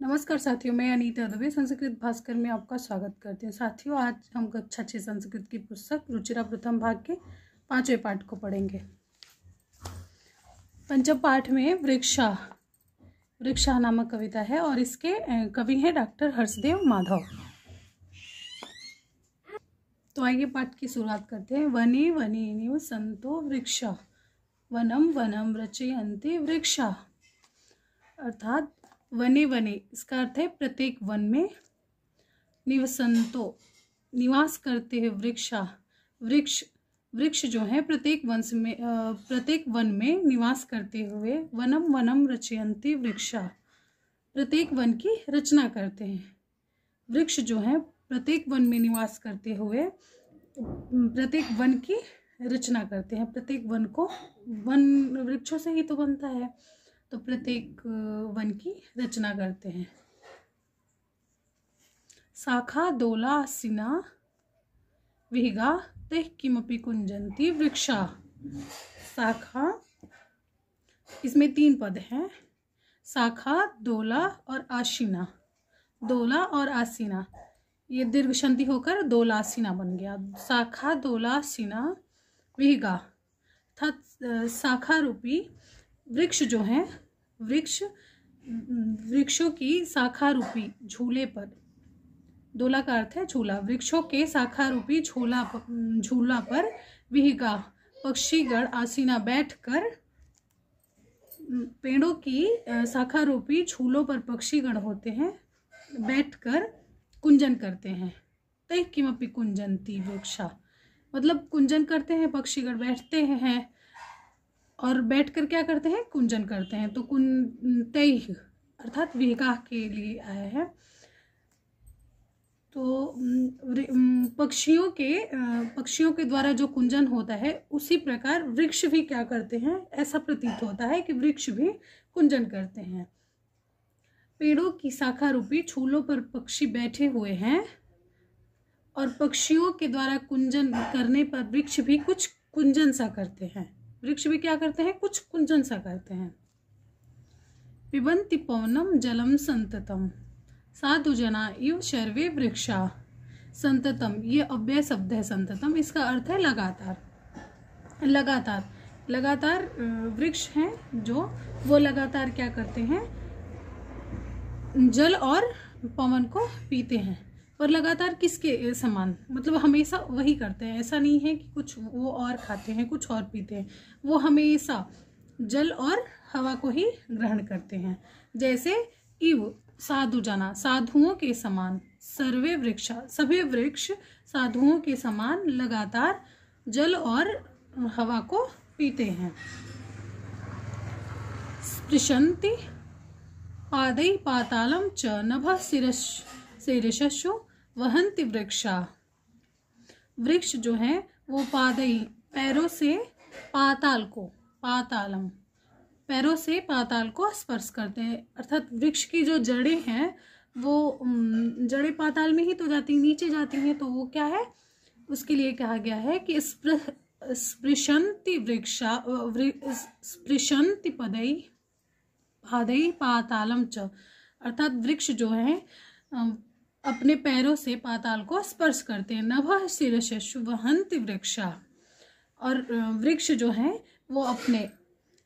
नमस्कार साथियों, मैं अनीता दुबे संस्कृत भास्कर में आपका स्वागत करती हूँ। साथियों, आज हम कक्षा 6 संस्कृत की पुस्तक रुचिरा प्रथम भाग के 5वें पाठ को पढ़ेंगे। पंचम पाठ में वृक्षा नामक कविता है और इसके कवि हैं डॉक्टर हर्षदेव माधव। तो आइए पाठ की शुरुआत करते हैं। वने वने निवसन्तो वृक्षा, वनम वनम रचयन्ति वृक्षा। अर्थात वने वने इसका अर्थ है प्रत्येक वन में, निवसन्तो निवास करते हैं वृक्ष जो है प्रत्येक वन में निवास करते हुए, वनम वनम रचयन्ति वृक्षा प्रत्येक वन की रचना करते हैं। वृक्ष जो है प्रत्येक वन में निवास करते हुए प्रत्येक वन की रचना करते हैं। प्रत्येक वन को, वन वृक्षों से ही तो बनता है, तो प्रत्येक वन की रचना करते हैं। शाखा दोलासिना विहिगा तैः किमपि कुंजन्ति वृक्षा। शाखा, इसमें 3 पद हैं, शाखा, दोला और आसीना। दोला और आसीना ये दीर्घ संधि होकर दोलासीना बन गया। शाखा दोलासीना विहिगा, अर्थात शाखा रूपी वृक्ष जो है, वृक्षों की शाखा रूपी झूले पर, दोला का अर्थ है झूला, वृक्षों के शाखा रूपी झूला पर विहिगा पक्षीगण आसीना बैठकर, पेड़ों की शाखा रूपी झूलों पर पक्षीगण होते हैं, बैठकर कुंजन करते हैं। तैः किमपि कुंजन्ति वृक्षा, मतलब कुंजन करते हैं, पक्षीगण बैठते हैं और बैठकर क्या करते हैं, कुंजन करते हैं। तो तैः अर्थात विहिगा के लिए आया है। तो पक्षियों के द्वारा जो कुंजन होता है, उसी प्रकार वृक्ष भी क्या करते हैं, ऐसा प्रतीत होता है कि वृक्ष भी कुंजन करते हैं। पेड़ों की शाखा रूपी झूलों पर पक्षी बैठे हुए हैं और पक्षियों के द्वारा कुंजन करने पर वृक्ष भी कुछ कुंजन सा करते हैं। वृक्ष भी क्या करते हैं, कुछ कुंजन सा करते हैं। पिबन्ति पवनम जलम संततम साधु जना इव शर्वे वृक्षा। संततम ये अव्यय शब्द है, संततम इसका अर्थ है लगातार। लगातार वृक्ष हैं जो, वो लगातार क्या करते हैं, जल और पवन को पीते हैं। पर लगातार किसके समान, मतलब हमेशा वही करते हैं। ऐसा नहीं है कि कुछ वो और खाते हैं, कुछ और पीते हैं, वो हमेशा जल और हवा को ही ग्रहण करते हैं। जैसे इव साधु जना, साधुओं के समान, सर्वे वृक्षा सभी वृक्ष साधुओं के समान लगातार जल और हवा को पीते हैं। स्पृशन्ति पादै पातालम च नभः शीर्षशु वहन्ति वृक्षा। वृक्ष जो है वो पादई पैरों से पैरों से पाताल को स्पर्श करते हैं। अर्थात वृक्ष की जो जड़ें हैं वो जड़ें पाताल में ही तो जाती, नीचे जाती हैं, तो वो क्या है, उसके लिए कहा गया है कि स्पृशन्ति वृक्षा स्पृशन्ति पादै पातालम च, अर्थात वृक्ष जो है अपने पैरों से पाताल को स्पर्श करते हैं। नभः शीर्षशु वहन्ति वृक्षा, और वृक्ष जो है वो अपने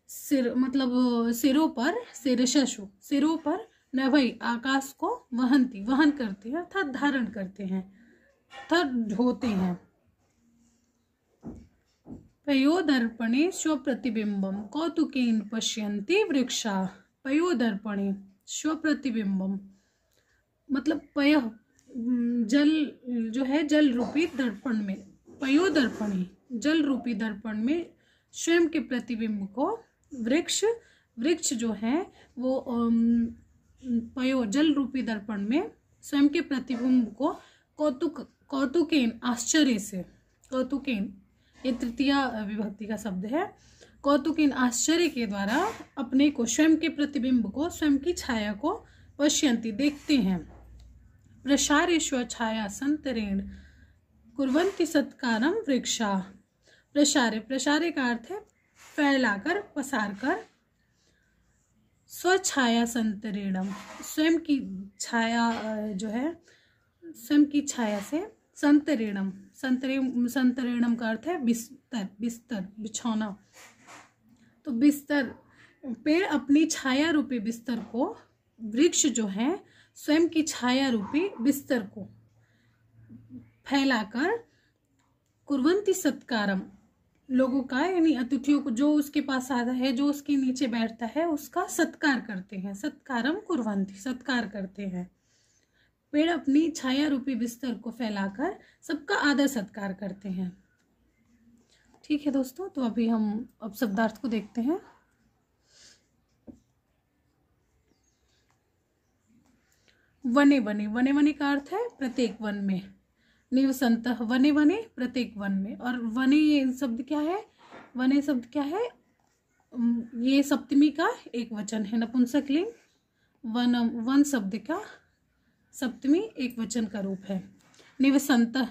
सिर, मतलब सिरों पर, सिरों पर नभई आकाश को वहन करते हैं, अर्थात धारण करते हैं, अर्थात ढोते हैं। पयोदर्पणे स्वप्रतिबिंबम कौतुकेन पश्यन्ति वृक्षा। पयोदर्पणे स्वप्रतिबिंबम, मतलब पय जल जो है, जल रूपी दर्पण में, पयोदर्पणे जल रूपी दर्पण में स्वयं के प्रतिबिंब को वृक्ष जो है वो पयो जल रूपी दर्पण में स्वयं के प्रतिबिंब को कौतुकेन आश्चर्य से, कौतुकेन ये तृतीया विभक्ति का शब्द है, कौतुकेन आश्चर्य के द्वारा अपने को, स्वयं के प्रतिबिंब को, स्वयं की छाया को पश्यन्ति देखते हैं। प्रसारेष्व छाया संतरेण कुर्वन्ति सत्कारम वृक्षा। प्रसारे का अर्थ है फैलाकर, पसार कर, स्वछाया संतरेणम, स्वयं की छाया जो है, स्वयं की छाया से, संतरेणम, संतरेणम का अर्थ है बिस्तर, बिस्तर बिछौना। तो बिस्तर, पेड़ अपनी छाया रूपी बिस्तर को, वृक्ष जो है स्वयं की छाया रूपी बिस्तर को फैलाकर, कुर्वन्ति सत्कारम, लोगों का यानी अतिथियों को, जो उसके पास आता है, जो उसके नीचे बैठता है, उसका सत्कार करते हैं। सत्कारम कुर्वन्ति, सत्कार करते हैं। पेड़ अपनी छाया रूपी बिस्तर को फैलाकर सबका आदर सत्कार करते हैं। ठीक है दोस्तों, तो अभी हम अब शब्दार्थ को देखते हैं। वने वने, वने वने का अर्थ है प्रत्येक वन में। निवसंतः वने वने, प्रत्येक वन में। और वने ये शब्द क्या है, वने शब्द क्या है, ये सप्तमी का एक वचन है, नपुंसकलिंग। वनम, वन शब्द का सप्तमी एक वचन का रूप है। निवसंतः,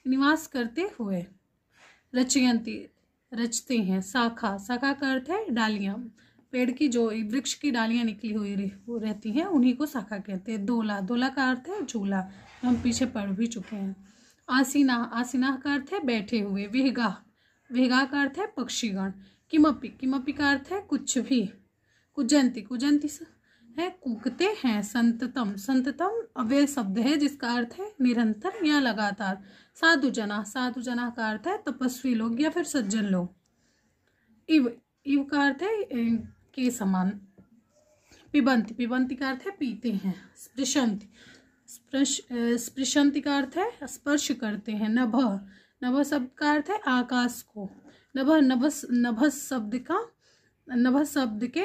निवास करते हुए। रचयन्ति, रचते हैं। शाखा, शाखा का अर्थ है डालियां, पेड़ की जो वृक्ष की डालियां निकली हुई रहती हैं उन्हीं को शाखा कहते हैं। दोला, दोला का अर्थ है झूला, हम पीछे पढ़ भी चुके हैं। आसीना, आसीना का अर्थ है बैठे हुए। विहगा, विहगा का अर्थ है पक्षीगण। किमपि, किमपि का अर्थ है कुछ भी। कुजंती, कुजंती है कूकते हैं। संततम, संततम अव्यय शब्द है जिसका अर्थ है निरंतर या लगातार। साधु जना, साधु जना का अर्थ है तपस्वी लोग या फिर सज्जन लोग। इव, इव का अर्थ है के समान। पिबंती, पिबंती का अर्थ है पीते हैं। स्पृशंति, स्पृशंति का अर्थ है स्पर्श करते हैं। नभ, नभ शब्द का अर्थ है आकाश को। नभ, नभस, नभस शब्द का, नभस शब्द के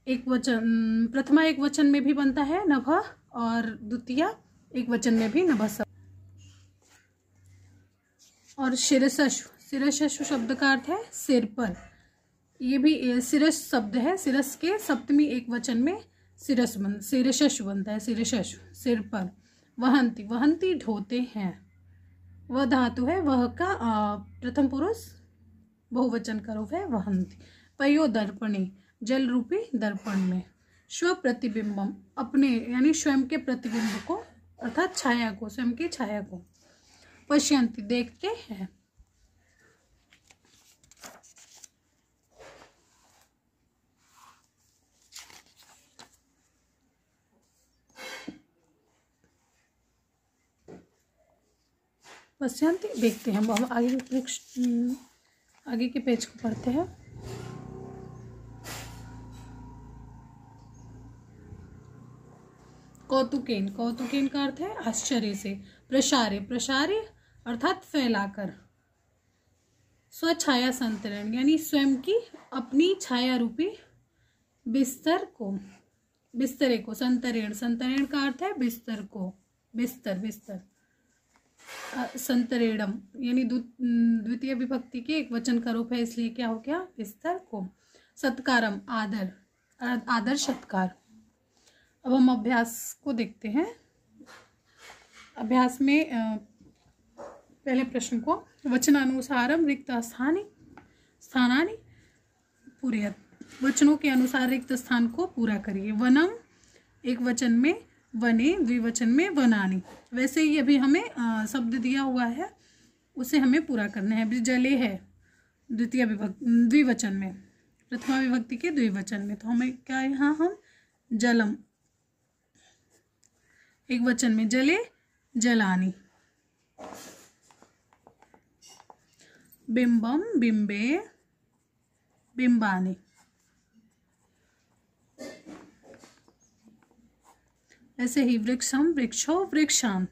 एक वचन, प्रथमा एक वचन में भी बनता है नभ, और द्वितीय एक वचन में भी नभ शब्द। और शिरसशु, शिरसशु शब्द का अर्थ है सिर पर। ये भी शिरस शब्द है, शिरस के सप्तमी एक वचन में शिरसशु बनता है, शिरसशु, सिर पर। वहंती, वहंती ढोते हैं। वह धातु है, वह का प्रथम पुरुष बहुवचन का रूप है वहंती। पयो दर्पणी, जल रूपी दर्पण में। स्व प्रतिबिंबम, अपने यानी स्वयं के प्रतिबिंब को, अर्थात छाया को, स्वयं की छाया को। पश्यन्ति, देखते हैं। पश्यन्ति, देखते हैं। हम आगे के पेज को पढ़ते हैं। कौतुकेन, कौतुकेन का अर्थ है आश्चर्य से। प्रसारे, प्रसारे अर्थात फैलाकर। स्वछाया संतरण यानी स्वयं की अपनी छाया रूपी बिस्तर को, बिस्तरे को। संतरेण, संतरेण का अर्थ है बिस्तर को, बिस्तर, बिस्तर। संतरेणम यानी द्वितीय विभक्ति के एक वचन का रूप है, इसलिए क्या हो गया, बिस्तर को। सत्कारम, आदर, आदर सत्कार। अब हम अभ्यास को देखते हैं। अभ्यास में पहले प्रश्न को, वचनानुसारम रिक्त स्थानानि पूरयत, वचनों के अनुसार रिक्त स्थान को पूरा करिए। वनम एक वचन में, वने द्विवचन में, वनानि। वैसे ही अभी हमें शब्द दिया हुआ है उसे हमें पूरा करना है। जले है द्वितीय विभक्ति द्विवचन में, प्रथमा विभक्ति के द्विवचन में, तो हमें क्या, यहाँ हम जलम एक वचन में, जले जलानी। बिंबम बिंबे बिंबानी। ऐसे ही वृक्षम वृक्षो वृक्षान।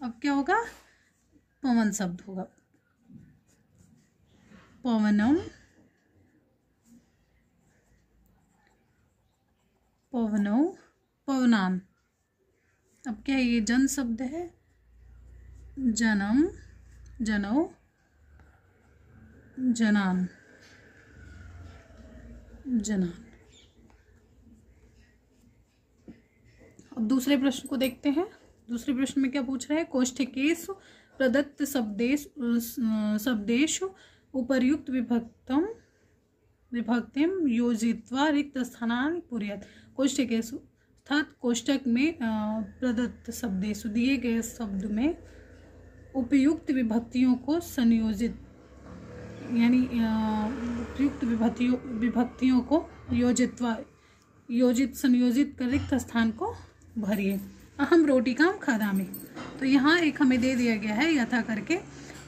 अब क्या होगा, पवन शब्द होगा। पवनम पवनो पवनान। अब क्या है, ये जन शब्द है, जनम जनो जनान, जनान। अब दूसरे प्रश्न को देखते हैं। दूसरे प्रश्न में क्या पूछ रहा है, कोष्ठकेषु प्रदत्त शब्देषु उपर्युक्त विभक्तम विभक्तिम योजित्वा रिक्त स्थानानि पूरयेत्। कोष्ठकेषु अर्थात कोष्ठक में प्रदत्त शब्देषु दिए गए शब्द में उपयुक्त विभक्तियों को संयोजित यानी उपयुक्त विभक्तियों को योजित संयोजित कर रिक्त स्थान को भरिए। अहम रोटिकाम खादामि, तो यहाँ एक हमें दे दिया गया है यथा करके,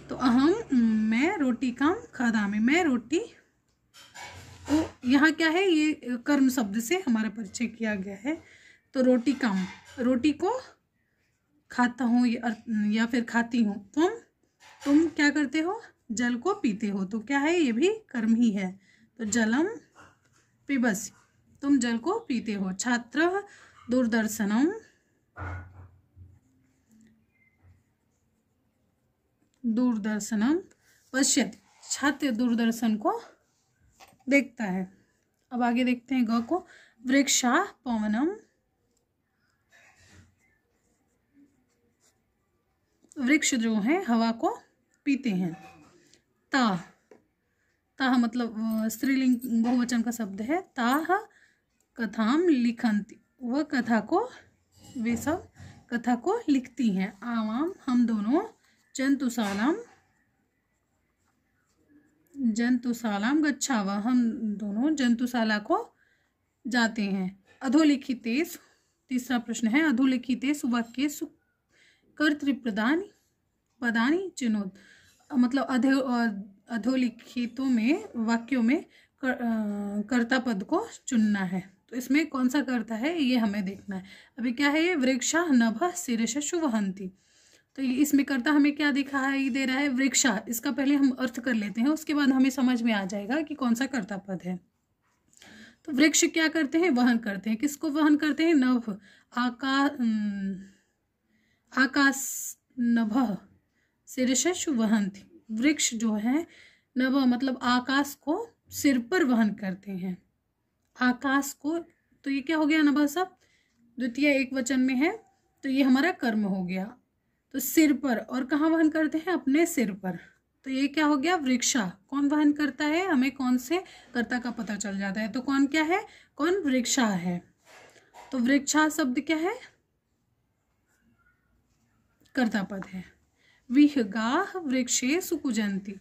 तो अहम मैं रोटिकाम खादामि, मैं रोटी, तो यहाँ क्या है, ये कर्म शब्द से हमारा परिचय किया गया है। तो रोटिकाम, रोटी को खाता हूँ या फिर खाती हूँ। तुम क्या करते हो, जल को पीते हो, तो क्या है, ये भी कर्म ही है। तो जलम पिबसि, तुम जल को पीते हो। छात्र दूरदर्शनम पश्यति, छात्र दूरदर्शन को देखता है। अब आगे देखते हैं ग को। वृक्षा पवनम, वृक्ष जो है हवा को पीते हैं। ताह मतलब स्त्रीलिंग बहुवचन का शब्द है। ताह कथाम लिखन्ति, वह कथा को, वे सब कथा को लिखती हैं। आवाम हम दोनों, जंतुशालाम गच्छावः, हम दोनों जंतुशाला को जाते हैं। अधोलिखितेषु, तीसरा प्रश्न है, अधोलिखितेषु वाक्येषु कर्तृपदानि पदानि चिनोत, मतलब अधोलिखितों में वाक्यों में कर्ता पद को चुनना है। तो इसमें कौन सा कर्ता है ये हमें देखना है। अभी क्या है, ये वृक्षा नभः शीर्षेषु वहन्ति, तो इसमें कर्ता हमें क्या दिखाई दे रहा है, वृक्षा। इसका पहले हम अर्थ कर लेते हैं, उसके बाद हमें समझ में आ जाएगा कि कौन सा कर्ता पद है। तो वृक्ष क्या करते हैं, वहन करते हैं। किसको वहन करते हैं, नभ, आकाश नभः शीर्षेषु वहन्ति, वृक्ष जो है नभ मतलब आकाश को सिर पर वहन करते हैं, आकाश को। तो ये क्या हो गया, नभ सब द्वितीय एक वचन में है, तो ये हमारा कर्म हो गया। तो सिर पर, और कहाँ वहन करते हैं, अपने सिर पर। तो ये क्या हो गया, वृक्षा। कौन वहन करता है, हमें कौन से कर्ता का पता चल जाता है। तो कौन क्या है, कौन वृक्षा है। तो वृक्षा शब्द क्या है, कर्ता पद है। विहगाः वृक्षेषु कुजन्ति,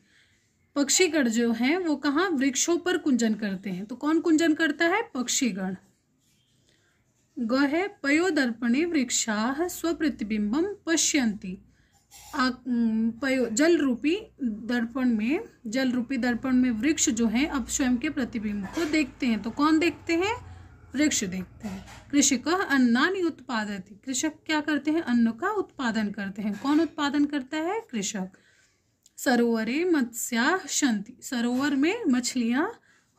पक्षीगण जो हैं वो कहाँ, वृक्षों पर कुंजन करते हैं। तो कौन कुंजन करता है, पक्षीगण। ग है, पयोदर्पणे वृक्षाः स्वप्रतिबिंबम पश्यन्ति, जल रूपी दर्पण में वृक्ष जो है अब स्वयं के प्रतिबिंब को देखते हैं। तो कौन देखते हैं, वृक्ष देखते हैं। कृषकः अन्नानि उत्पादयति, कृषक क्या करते हैं, अन्न का उत्पादन करते हैं। कौन उत्पादन करता है, कृषक। सरोवरे मत्स्याः सन्ति, सरोवर में मछलियां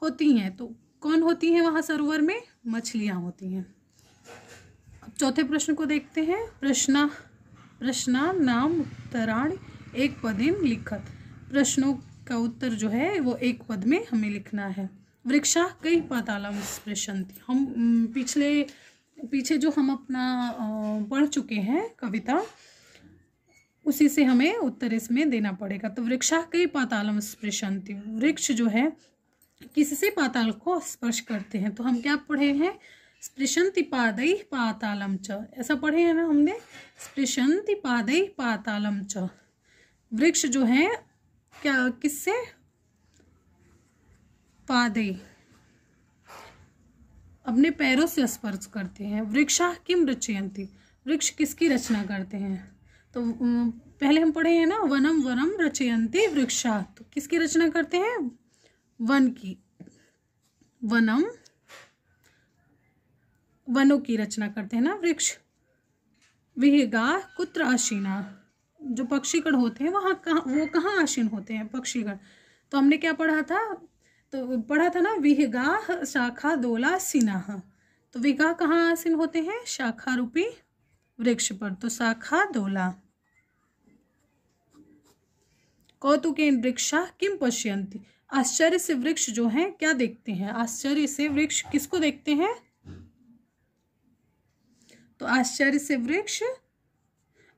होती हैं। तो कौन होती हैं वहां सरोवर में, मछलियां होती हैं। अब चौथे प्रश्न को देखते हैं। प्रश्ना नाम उत्तराणि एक पदेन लिखत, प्रश्नों का उत्तर जो है वो एक पद में हमें लिखना है। वृक्षा कई पातालम स्पृशन्ति, हम पीछे जो हम अपना पढ़ चुके हैं कविता, उसी से हमें उत्तर इसमें देना पड़ेगा। तो वृक्षा कई पातालम स्पृशन्ति, वृक्ष जो है किससे पाताल को स्पर्श करते हैं। तो हम क्या पढ़े हैं, स्पृशन्ति पादैः पातालम च, ऐसा पढ़े हैं ना हमने, स्पृशन्ति पादैः पातालम च। वृक्ष जो है क्या, किससे, पादैः, अपने पैरों से स्पर्श करते हैं। वृक्षा किम रचयन्ति, वृक्ष किसकी रचना करते हैं। तो पहले हम पढ़े हैं ना, वनम वनम रचयन्ति वृक्षा, तो किसकी रचना करते हैं, वन की। वनम, वनों की रचना करते हैं ना वृक्ष। विहगा कुत्र आशीना, जो पक्षीगण होते हैं वहाँ वो कहाँ आसीन होते हैं, पक्षीगण। तो हमने क्या पढ़ा था, तो पढ़ा था ना, विहगा शाखा दोला सीनाह, तो विगा कहाँ आसीन होते हैं, शाखा रूपी वृक्ष पर। तो शाखा दोला। कौतुकेन वृक्षा किम पश्यन्ति, आश्चर्य से वृक्ष जो हैं क्या देखते हैं, आश्चर्य से वृक्ष किसको देखते हैं। तो आश्चर्य से वृक्ष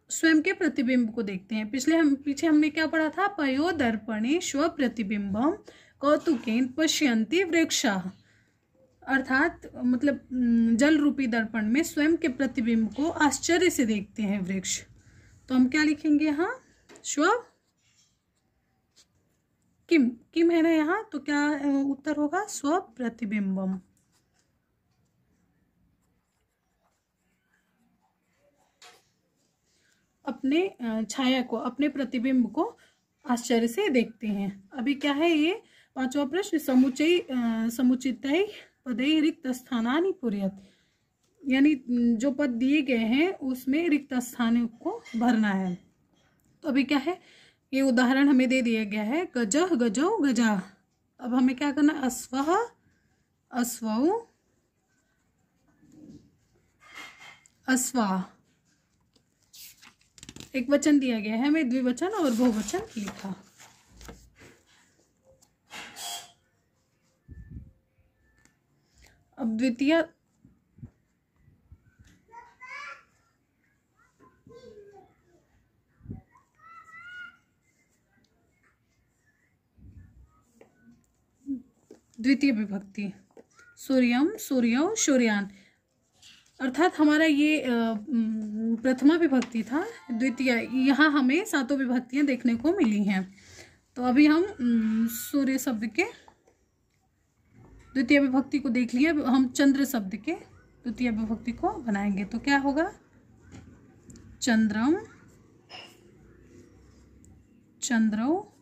स्वयं के प्रतिबिंब को देखते हैं। पीछे हमने क्या पढ़ा था, पयो दर्पणे स्व प्रतिबिंबम कौतुकेन पश्यन्ति वृक्षाः, अर्थात मतलब जल रूपी दर्पण में स्वयं के प्रतिबिंब को आश्चर्य से देखते हैं वृक्ष। तो हम क्या लिखेंगे यहाँ, श्व किम, किम है ना यहाँ, तो क्या उत्तर होगा, स्व प्रतिबिंबम। अपने छाया को, अपने प्रतिबिंब को आश्चर्य से देखते हैं। अभी क्या है ये 5वां प्रश्न, समुचितै पदै रिक्त स्थानानि पूरयत, यानी जो पद दिए गए हैं उसमें रिक्त स्थानों को भरना है। तो अभी क्या है, ये उदाहरण हमें दे दिया गया है, गजः गजौ गजाः। अब हमें क्या करना, अश्वः अश्वौ अश्वाः। एक वचन दिया गया है, हमें द्विवचन और बहुवचन लिखा। अब द्वितीय विभक्ति, सूर्यम सूर्यौ सूर्यान, अर्थात हमारा ये प्रथमा विभक्ति था। द्वितीय, यहाँ हमें 7 विभक्तियां देखने को मिली हैं। तो अभी हम सूर्य शब्द के द्वितीय विभक्ति को देख लिया, हम चंद्र शब्द के द्वितीय विभक्ति को बनाएंगे। तो क्या होगा, चंद्रम चंद्रौ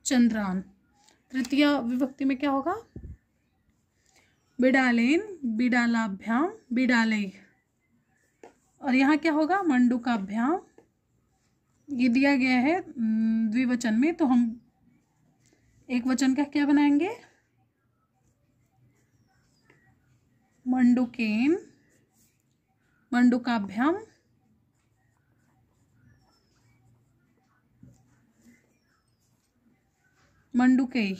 चंद्रान। तृतीय विभक्ति में क्या होगा, बिडालेन बिडालाभ्याम बिडालय। और यहाँ क्या होगा, मंडूकाभ्याम। ये दिया गया है द्विवचन में, तो हम एक वचन का क्या बनाएंगे, मंडूकेन मंडूकाभ्याम मंडूकै।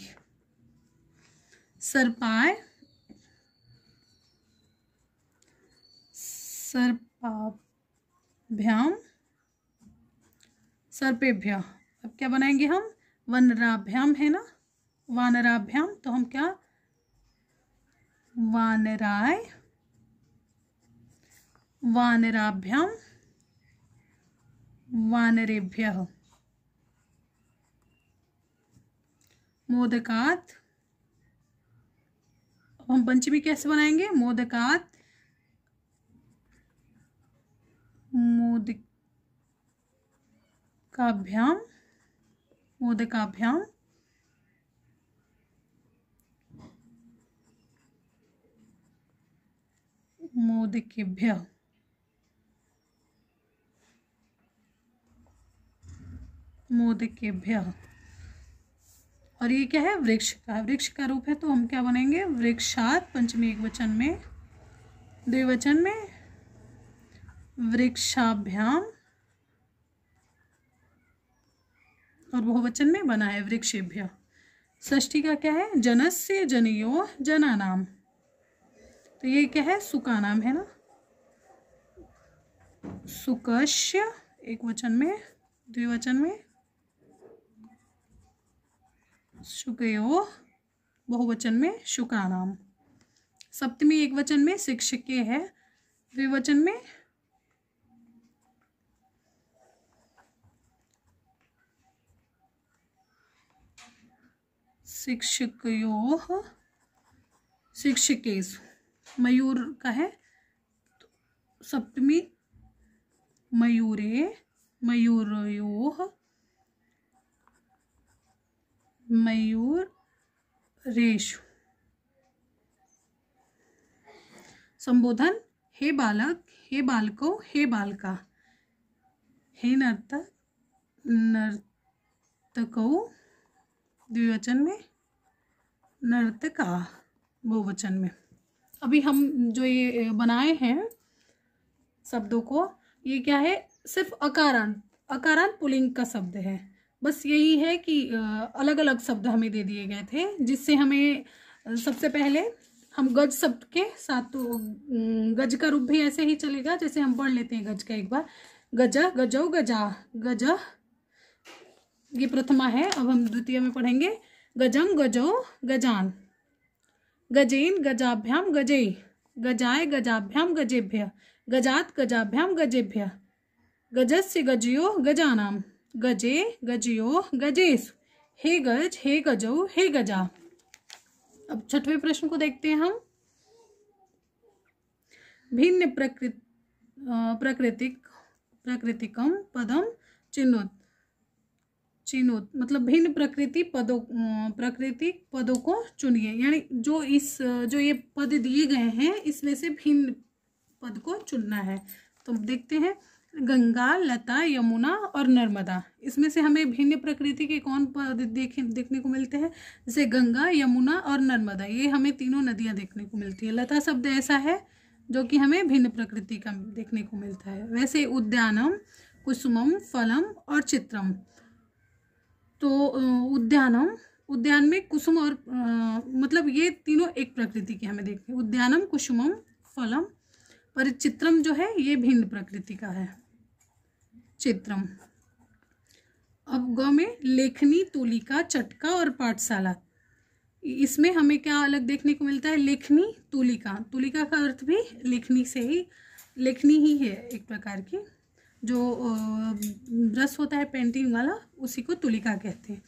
सर्पाय सर्पाभ्याम सर्पेभ्यः। अब क्या बनाएंगे हम, वनराभ्याम है ना, वानराभ्याम, तो हम क्या, वानराय वानराभ्याम वानरेभ्यः। मोदकात्, हम पंचमी कैसे बनाएंगे, मोदकात् मोदकाभ्याम मोदकाभ्याम मोदकेभ्यः। मोदकेभ्यः। और ये क्या है, वृक्ष का, वृक्ष का रूप है, तो हम क्या बनेंगे, वृक्षात्, पंचमी एक वचन में, द्विवचन में वृक्षाभ्याम, और बहुवचन में बना है वृक्षेभ्यः। षष्ठी का क्या है, जनस्य जनयो जनानाम, तो ये क्या है, सुका नाम है ना, सुकस्य एक वचन में, द्विवचन में शुकयो, बहुवचन में शुकानाम। सप्तमी एक वचन में शिक्षके है, द्विवचन में शिक्षकयोः शिक्षकेषु। मयूर का है, तो सप्तमी मयूरे मयूरयोः मयूरेषु। संबोधन, हे बालक, हे बालको, हे बालका, हे नर्तक नर्तकौ, द्विवचन में नर्तका, बहुवचन में। अभी हम जो ये बनाए हैं शब्दों को, ये क्या है, सिर्फ अकारांत पुल्लिंग का शब्द है। बस यही है कि अलग अलग शब्द हमें दे दिए गए थे, जिससे हमें सबसे पहले हम गज शब्द के साथ, तो गज का रूप भी ऐसे ही चलेगा जैसे हम पढ़ लेते हैं गज का एक बार, गज गजौ गजा, गज ये प्रथमा है। अब हम द्वितीय में पढ़ेंगे, गजं गजो गजान, गजेन गजाभ्यां गजै, गजाय गजाभ्यां गजेभ्य, गजात गजाभ्यां गजेभ्य, गजस्य गजयो गजानां, गजे गजयो गजेषु, हे गज हे गजो हे गजा। अब छठवें प्रश्न को देखते हैं हम। भिन्न प्रकृतिकम पदम चिन्होत, चिन्होत मतलब भिन्न प्राकृतिक पदों को चुनिए, यानी जो ये पद दिए गए हैं इसमें से भिन्न पद को चुनना है। तो देखते हैं, गंगा, लता, यमुना और नर्मदा, इसमें से हमें भिन्न प्रकृति के कौन पद देखने को मिलते हैं? जैसे गंगा, यमुना और नर्मदा, ये हमें तीनों नदियां देखने को मिलती है। लता शब्द ऐसा है जो कि हमें भिन्न प्रकृति का देखने को मिलता है। वैसे उद्यानम, कुसुमम, फलम और चित्रम, तो उद्यान में कुसुम और मतलब ये तीनों एक प्रकृति के हमें देखते हैं। उद्यानम, कुसुमम, फलम, पर चित्रम जो है ये भिन्न प्रकृति का है, चित्रम। अब ग में लेखनी, तुलिका, चटका और पाठशाला, इसमें हमें क्या अलग देखने को मिलता है? लेखनी, तुलिका, तुलिका का अर्थ भी लेखनी से ही, लेखनी ही है एक प्रकार की, जो ब्रश होता है पेंटिंग वाला, उसी को तुलिका कहते हैं।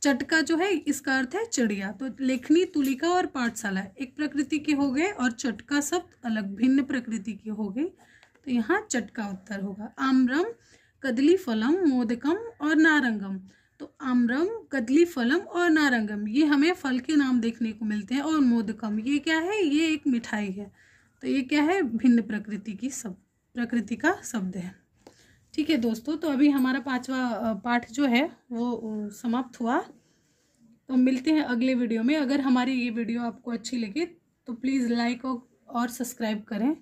चटका जो है इसका अर्थ है चिड़िया। तो लेखनी, तुलिका और पाठशाला एक प्रकृति के हो गए और चटका शब्द अलग भिन्न प्रकृति के हो गए, तो यहाँ चटका उत्तर होगा। आम्रम, कदली फलम, मोदकम और नारंगम, तो आम्रम, कदली फलम और नारंगम ये हमें फल के नाम देखने को मिलते हैं। और मोदकम ये क्या है? ये एक मिठाई है। तो ये क्या है? भिन्न प्रकृति का शब्द है। ठीक है दोस्तों, तो अभी हमारा 5वां पाठ जो है वो समाप्त हुआ। तो मिलते हैं अगले वीडियो में। अगर हमारी ये वीडियो आपको अच्छी लगे तो प्लीज़ लाइक और सब्सक्राइब करें।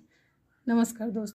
नमस्कार दोस्तों।